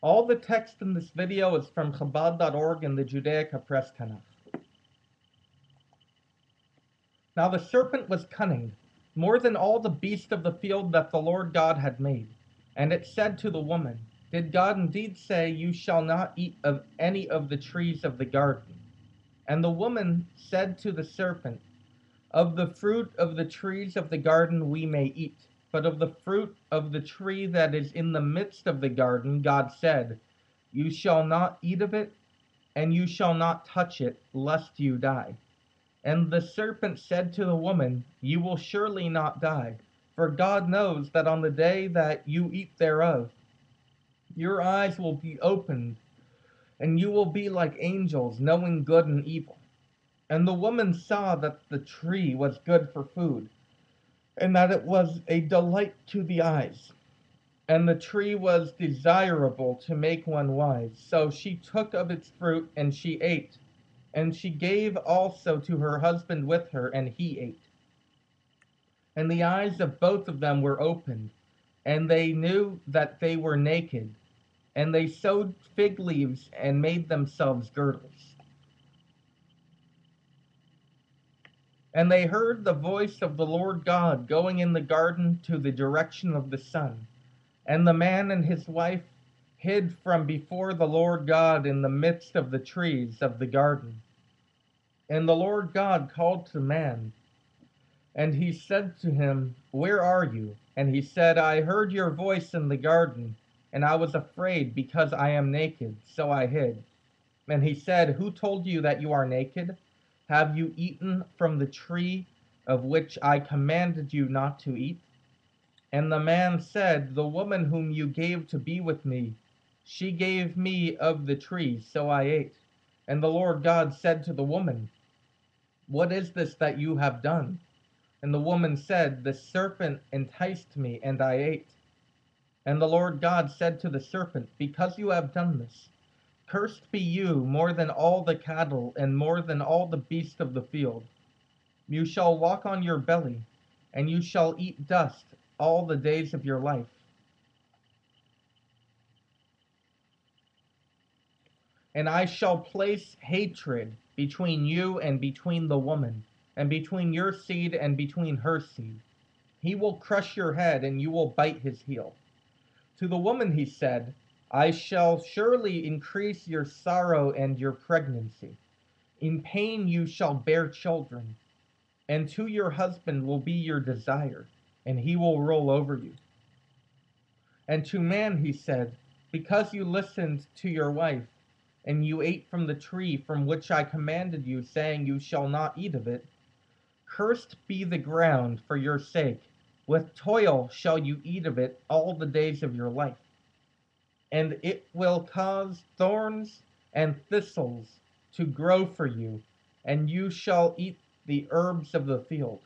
All the text in this video is from Chabad.org and the Judaica Press Tanakh. Now the serpent was cunning, more than all the beasts of the field that the Lord God had made. And it said to the woman, Did God indeed say, You shall not eat of any of the trees of the garden? And the woman said to the serpent, Of the fruit of the trees of the garden we may eat, but of the fruit of the tree that is in the midst of the garden, God said, You shall not eat of it, and you shall not touch it, lest you die. And the serpent said to the woman, You will surely not die, for God knows that on the day that you eat thereof, your eyes will be opened, and you will be like angels, knowing good and evil. And the woman saw that the tree was good for food, and that it was a delight to the eyes, and the tree was desirable to make one wise. So she took of its fruit, and she ate, and she gave also to her husband with her, and he ate. And the eyes of both of them were opened, and they knew that they were naked, and they sewed fig leaves and made themselves girdles. And they heard the voice of the Lord God going in the garden to the direction of the sun. And the man and his wife hid from before the Lord God in the midst of the trees of the garden. And the Lord God called to man, and he said to him, Where are you? And he said, I heard your voice in the garden, and I was afraid because I am naked, so I hid. And he said, Who told you that you are naked? Have you eaten from the tree of which I commanded you not to eat? And the man said, The woman whom you gave to be with me, she gave me of the tree, so I ate. And the Lord God said to the woman, What is this that you have done? And the woman said, The serpent enticed me, and I ate. And the Lord God said to the serpent, Because you have done this, cursed be you more than all the cattle, and more than all the beasts of the field. You shall walk on your belly, and you shall eat dust all the days of your life. And I shall place hatred between you and between the woman, and between your seed and between her seed. He will crush your head, and you will bite his heel. To the woman he said, I shall surely increase your sorrow and your pregnancy. In pain you shall bear children, and to your husband will be your desire, and he will rule over you. And to man he said, Because you listened to your wife, and you ate from the tree from which I commanded you, saying, You shall not eat of it, cursed be the ground for your sake. With toil shall you eat of it all the days of your life. And it will cause thorns and thistles to grow for you, and you shall eat the herbs of the field.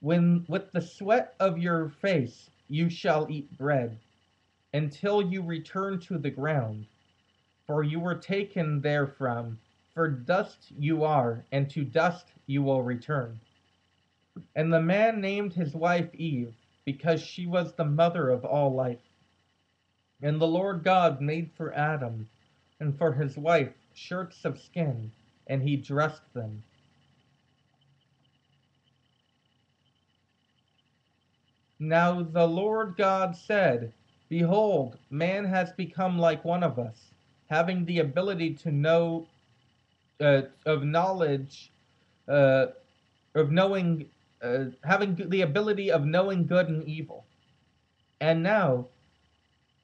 When with the sweat of your face you shall eat bread, until you return to the ground, for you were taken therefrom, for dust you are, and to dust you will return. And the man named his wife Eve, because she was the mother of all life. And the Lord God made for Adam and for his wife shirts of skin, and he dressed them. Now the Lord God said, Behold, man has become like one of us, having the ability to know of knowledge, uh, of knowing, having the ability of knowing good and evil. And now,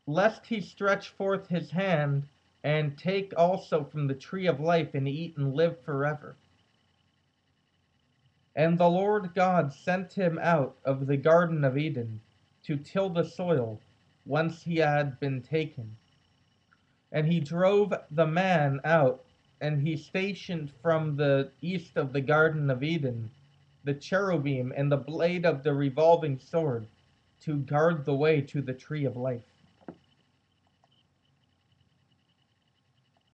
lest he stretch forth his hand and take also from the tree of life and eat and live forever. And the Lord God sent him out of the Garden of Eden to till the soil whence he had been taken. And he drove the man out, and he stationed from the east of the Garden of Eden the cherubim and the blade of the revolving sword to guard the way to the tree of life.